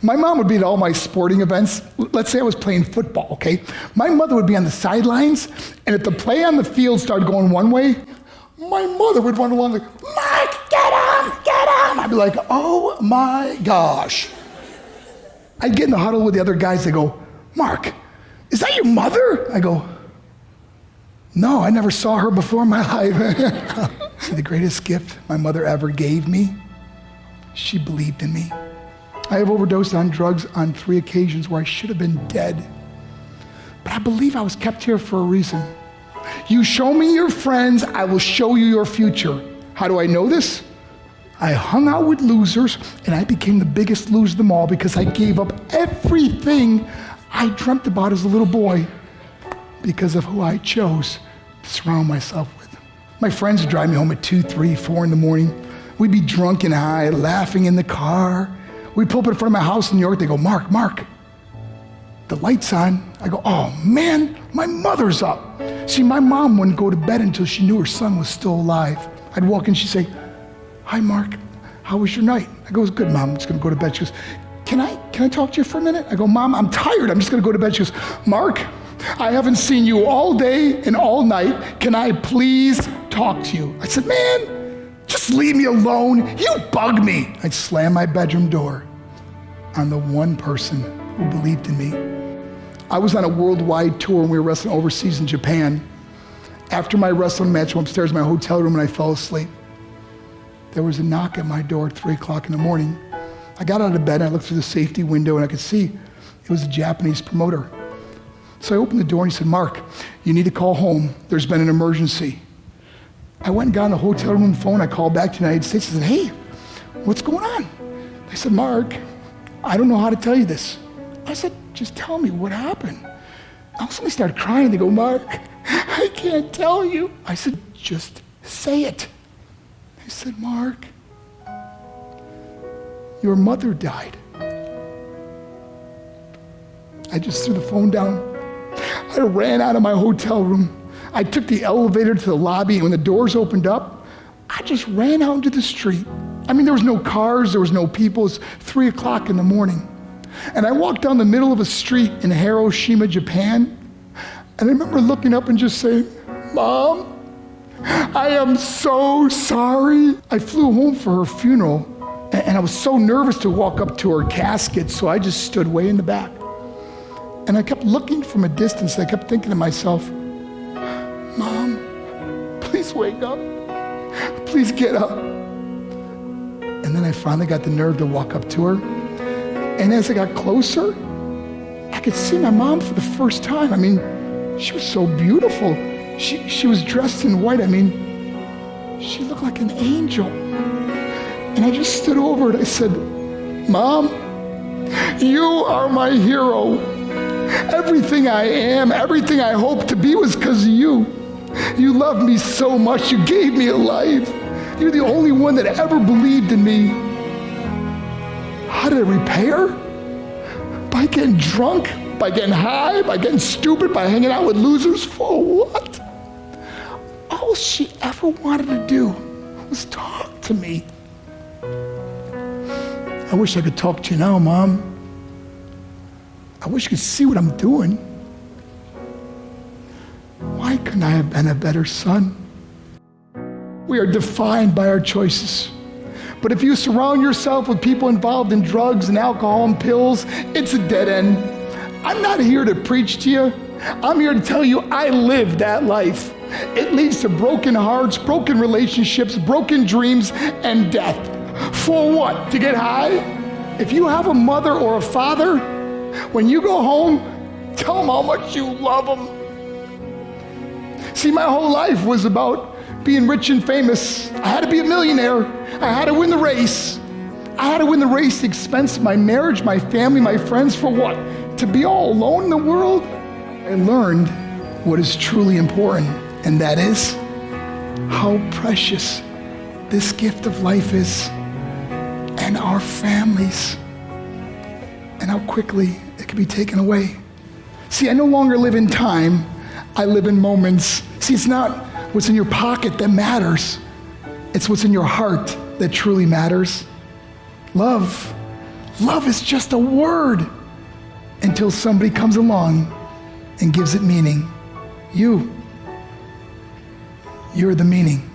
My mom would be at all my sporting events. Let's say I was playing football, okay? My mother would be on the sidelines, and if the play on the field started going one way, my mother would run along like, Mark, get him, get him. I'd be like, oh my gosh. I'd get in the huddle with the other guys. They go, Mark, is that your mother? I go, no, I never saw her before in my life. See, the greatest gift my mother ever gave me, she believed in me. I have overdosed on drugs on 3 occasions where I should have been dead. But I believe I was kept here for a reason. You show me your friends, I will show you your future. How do I know this? I hung out with losers, and I became the biggest loser of them all because I gave up everything I dreamt about as a little boy because of who I chose to surround myself with. My friends would drive me home at 2, 3, 4 in the morning. We'd be drunk and high, laughing in the car. We'd pull up in front of my house in New York. They go, Mark, the light's on. I go, oh man, my mother's up. See, my mom wouldn't go to bed until she knew her son was still alive. I'd walk in, she'd say, hi, Mark, how was your night? I go, it was good, Mom, I'm just gonna go to bed. She goes, can I talk to you for a minute? I go, Mom, I'm tired, I'm just gonna go to bed. She goes, Mark, I haven't seen you all day and all night. Can I please talk to you? I said, man, just leave me alone. You bug me. I'd slam my bedroom door on the one person who believed in me. I was on a worldwide tour and we were wrestling overseas in Japan. After my wrestling match, I went upstairs in my hotel room and I fell asleep. There was a knock at my door at 3 o'clock in the morning. I got out of bed and I looked through the safety window and I could see it was a Japanese promoter. So I opened the door and he said, Mark, you need to call home. There's been an emergency. I went and got on the hotel room phone. I called back to the United States. I said, hey, what's going on? They said, Mark, I don't know how to tell you this. I said, just tell me what happened. All of a sudden they started crying. They go, Mark, I can't tell you. I said, just say it. They said, Mark, your mother died. I just threw the phone down. I ran out of my hotel room. I took the elevator to the lobby, and when the doors opened up, I just ran out into the street. I mean, there was no cars, there was no people. It was 3 o'clock in the morning. And I walked down the middle of a street in Hiroshima, Japan, and I remember looking up and just saying, Mom, I am so sorry. I flew home for her funeral, and I was so nervous to walk up to her casket, so I just stood way in the back. And I kept looking from a distance. I kept thinking to myself, Mom, please wake up. Please get up. And then I finally got the nerve to walk up to her. And as I got closer, I could see my mom for the first time. I mean, she was so beautiful. She was dressed in white. I mean, she looked like an angel. And I just stood over and I said, Mom, you are my hero. Everything I am, everything I hope to be was because of you. You loved me so much. You gave me a life. You're the only one that ever believed in me. How did I repay her? By getting drunk, by getting high, by getting stupid, by hanging out with losers. For what? All she ever wanted to do was talk to me. I wish I could talk to you now, Mom. I wish you could see what I'm doing. Why couldn't I have been a better son? We are defined by our choices. But if you surround yourself with people involved in drugs and alcohol and pills, it's a dead end. I'm not here to preach to you. I'm here to tell you I lived that life. It leads to broken hearts, broken relationships, broken dreams, and death. For what? To get high? If you have a mother or a father, when you go home, tell them how much you love them. See, my whole life was about being rich and famous. I had to be a millionaire. I had to win the race. I had to win the race at the expense of my marriage, my family, my friends. For what? To be all alone in the world? I learned what is truly important, and that is how precious this gift of life is, and our families, and how quickly it can be taken away. See, I no longer live in time. I live in moments. See, it's not what's in your pocket that matters. It's what's in your heart that truly matters. Love Love is just a word until somebody comes along and gives it meaning. You're the meaning.